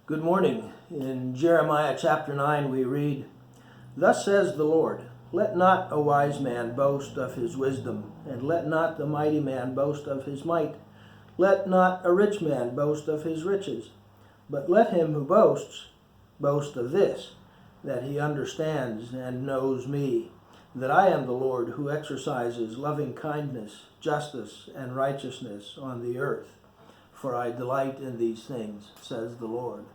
Good morning. In Jeremiah chapter 9 we read, "Thus says the Lord, let not a wise man boast of his wisdom, and let not the mighty man boast of his might. Let not a rich man boast of his riches, but let him who boasts boast of this, that he understands and knows me, that I am the Lord who exercises loving kindness, justice, and righteousness on the earth. For I delight in these things, says the Lord."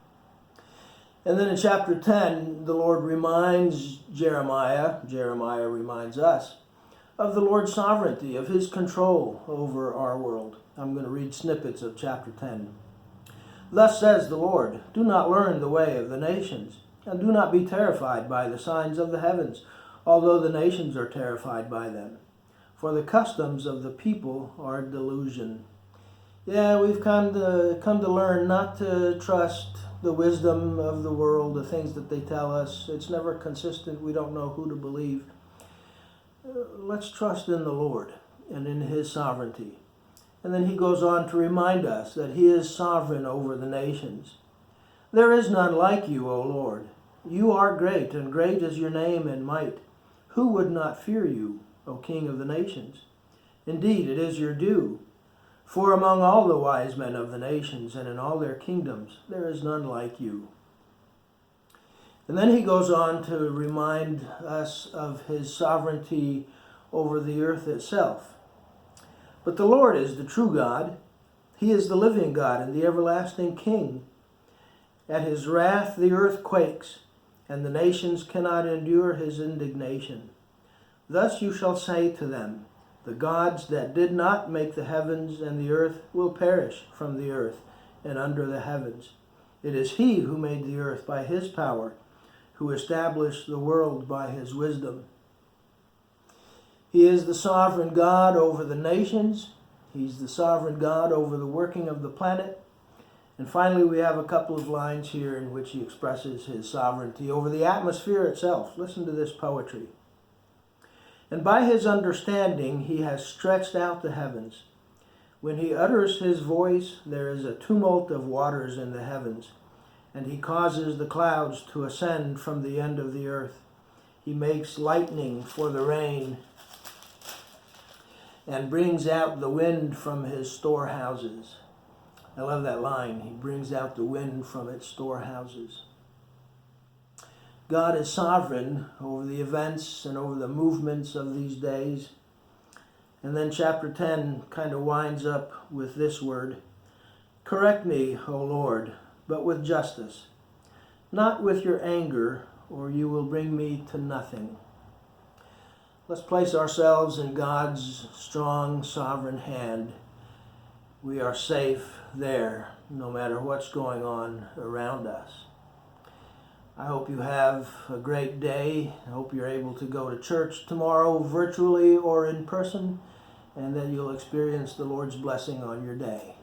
And then in chapter 10, the Lord reminds Jeremiah reminds us, of the Lord's sovereignty, of his control over our world. I'm going to read snippets of chapter 10. "Thus says the Lord, do not learn the way of the nations, and do not be terrified by the signs of the heavens, although the nations are terrified by them. For the customs of the people are delusion." Yeah, we've come to learn not to trust the wisdom of the world, the things that they tell us. It's never consistent. We don't know who to believe. Let's trust in the Lord and in his sovereignty. And then he goes on to remind us that he is sovereign over the nations. "There is none like you, O Lord. You are great, and great is your name and might. Who would not fear you, O King of the nations? Indeed, it is your due. For among all the wise men of the nations and in all their kingdoms, there is none like you." And then he goes on to remind us of his sovereignty over the earth itself. "But the Lord is the true God. He is the living God and the everlasting King. At his wrath the earth quakes, and the nations cannot endure his indignation. Thus you shall say to them, the gods that did not make the heavens and the earth will perish from the earth and under the heavens. It is he who made the earth by his power, who established the world by his wisdom." He is the sovereign God over the nations. He's the sovereign God over the working of the planet. And finally, we have a couple of lines here in which he expresses his sovereignty over the atmosphere itself. Listen to this poetry. "And by his understanding he has stretched out the heavens. When he utters his voice, there is a tumult of waters in the heavens, and he causes the clouds to ascend from the end of the earth. He makes lightning for the rain, and brings out the wind from his storehouses." I love that line. He brings out the wind from its storehouses. God is sovereign over the events and over the movements of these days. And then chapter 10 kind of winds up with this word, "Correct me, O Lord, but with justice, not with your anger, or you will bring me to nothing." Let's place ourselves in God's strong, sovereign hand. We are safe there, no matter what's going on around us. I hope you have a great day. I hope you're able to go to church tomorrow, virtually or in person, and that you'll experience the Lord's blessing on your day.